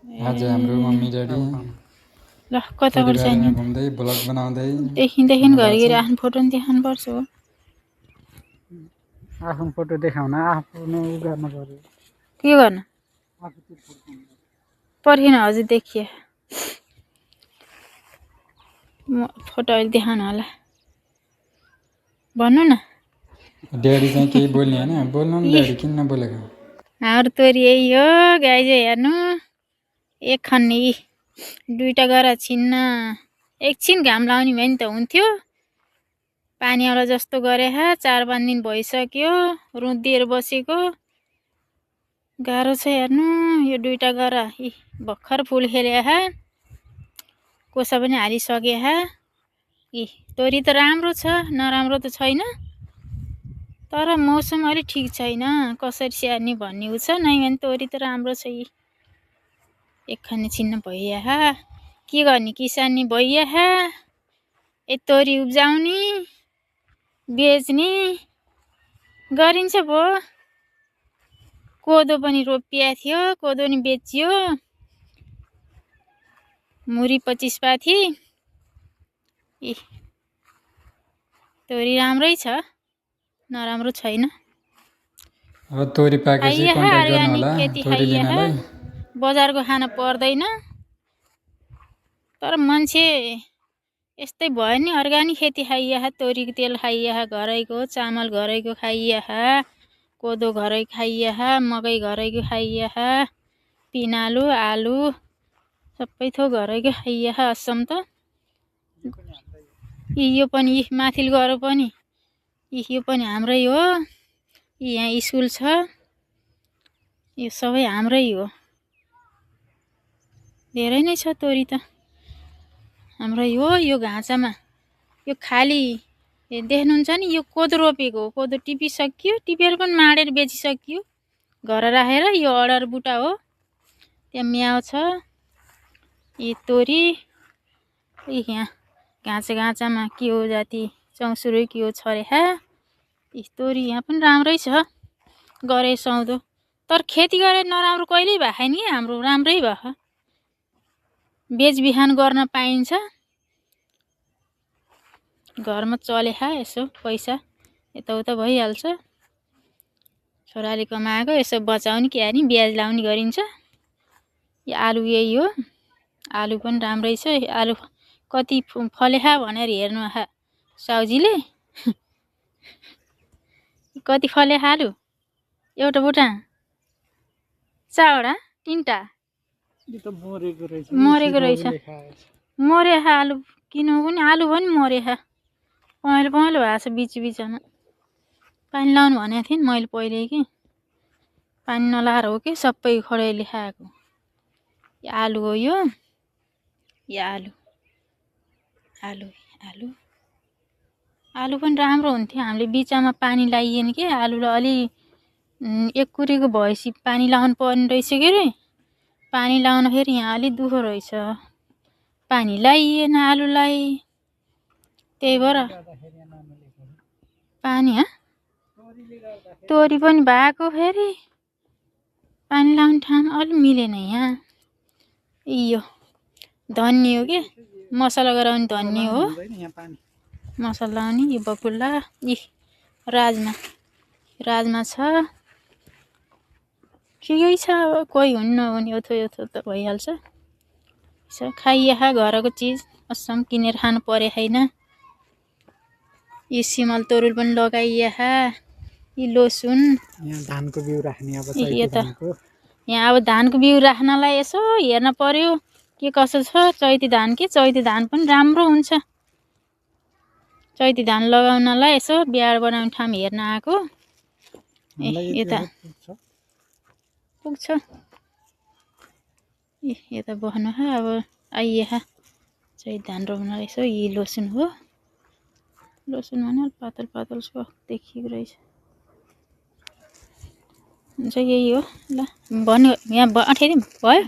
आज हाम्रो mummy daddy ल कता गर्छ नि घुम्दै ब्लग बनाउँदै देखिन घरि आफ्नो फोटो नि देखाउनु पर्छ हो आफ्नो फोटो देखाउन आफ्नो उ गर्न पर्यो के गर्न पर्खिन हजुर देखिए म फोटो अहिले देखाउनु होला भन्नु न ड्याडी चाहिँ केही बोल्ने हैन बोल्नु नि ड्याडी किन नबोलेको हाम्रो तोरी यही हो गाई चाहिँ हेर्नु एक खन्ने दुईटा गरेर छिन्न एकछिन घाम लाउने भए नि त हुन्थ्यो पानी आउला जस्तो गरे 4-5 दिन भइसक्यो रुँदिएर बसेको गाह्रो छ हेर्नु यो दुईटा गरेर भर्खर फुल खेले कोसा पनि हालिसके तोरी त राम्रो छ नराम्रो त छैन तर मौसम अलि ठीक छैन कसरी स्याहार्ने भन्ने उ छ नै भने तोरी त राम्रो छ एक खन्ने छिन्न भइया के गर्ने किसानी भइया ए तोरी उब्जाउने बेच्ने गरिन्छ भो कोदो पनि रोपिया थियो कोदो नि बेचियो मुरी 25 पाथी तोरी राम्रै छ नराम्रो छैन अब तोरी पाकेपछि कन्ट्याक्ट गर्नु होला तोरी लिनलाई बजारको खाना पर्दैन तर मान्छे यस्तै भयो नि अर्गानिक खेती खाइया तोरीको तेल खाइया घरैको चामल घरैको खाइया कोदो घरै खाइया मकै घरैको खाइया पिनालु आलु सबै थोक घरैको खाइया असम त यो पनि माथिल गएर पनि यो पनि हाम्रै हो यहाँ स्कुल छ यो सबै हाम्रै हो धेरै नै छ तोरी त हाम्रै हो यो घाँचामा यो खाली देख्नुहुन्छ नि यो कोदो रोपेको हो कोदो टिपिसकियो टिपेर पनि माडेर बेचिसकियो घर राखेर यो अडर बुटा हो त्यहाँ म्याउ छ यी तोरी यहाँ घाँचामा के हो जाति चौसुरै के हो छरे तोरी यहाँ पनि राम्रै छ गरे सौदो तर खेती गरे नराम्रो कहिल्यै भएन नि हाम्रो राम्रै भयो बेचबिखान गर्न पाइन्छ घरमा चले यसो पैसा यताउता भइहाल्छ छोराले कमाएको यसो बचाउने के हानी ब्याज लाउने गरिन्छ यो आलु यही हो आलु पनि राम्रै छ आलु कति फले भनेर हेर्नु साउजीले कति फले आलु एउटा बुटा चारवटा तीनटा मरेको रहेछ मरे आलु किन पनि आलु पनि मरे पहेँलो भएको छ बिचमा पानी लाउनु भनेको थिएँ नि मैले पहिले कि पानी नलाएर हो कि सबै खडेले खाएको यो आलु हो यो आलु आलु आलु आलु पनि राम्रो हुन्थ्यो हामीले बिचमा पानी लाइएन के आलुलाई अलि एक कुरीको भएपछि पानी लाउनु पर्ने रहेछ के रे पानी लाउनखेरि यहाँ अलि दुःख रहेछ पानी लाइएन आलुलाई त्यही भएर पानी तोरी पनि भएको फेरि पानी लाउने ठाउँ अलि मिलेन यहाँ यो धन्ने हो के मसला गराउने धन्ने हो मसला लाउने यो बकुल्ला राजमा छ ठिकै छ कोही हुन्न नहुने यथो त भइहाल्छ खाइया घरको चिज असम किनेर खानु परे छैन यो सिमल तरुल पनि लगाइया यी लोसुन यहाँ धानको बिउ राख्ने अब यहाँ अब धानको बिउ राख्नलाई यसो हेर्न पर्यो के कसो छ चैती धान पनि राम्रो हुन्छ चैती धान लगाउनलाई यसो बिहार बनाउने ठाउँ हेर्न आएको यता पुग्छ यता बस्नु अब आइया चैती धान रोप्नलाई यसो यी लोसुन हो लोसुन भने पातल छ देखिएको रहेछ हुन्छ यही हो ल भन्यो यहाँ अठेरी भयो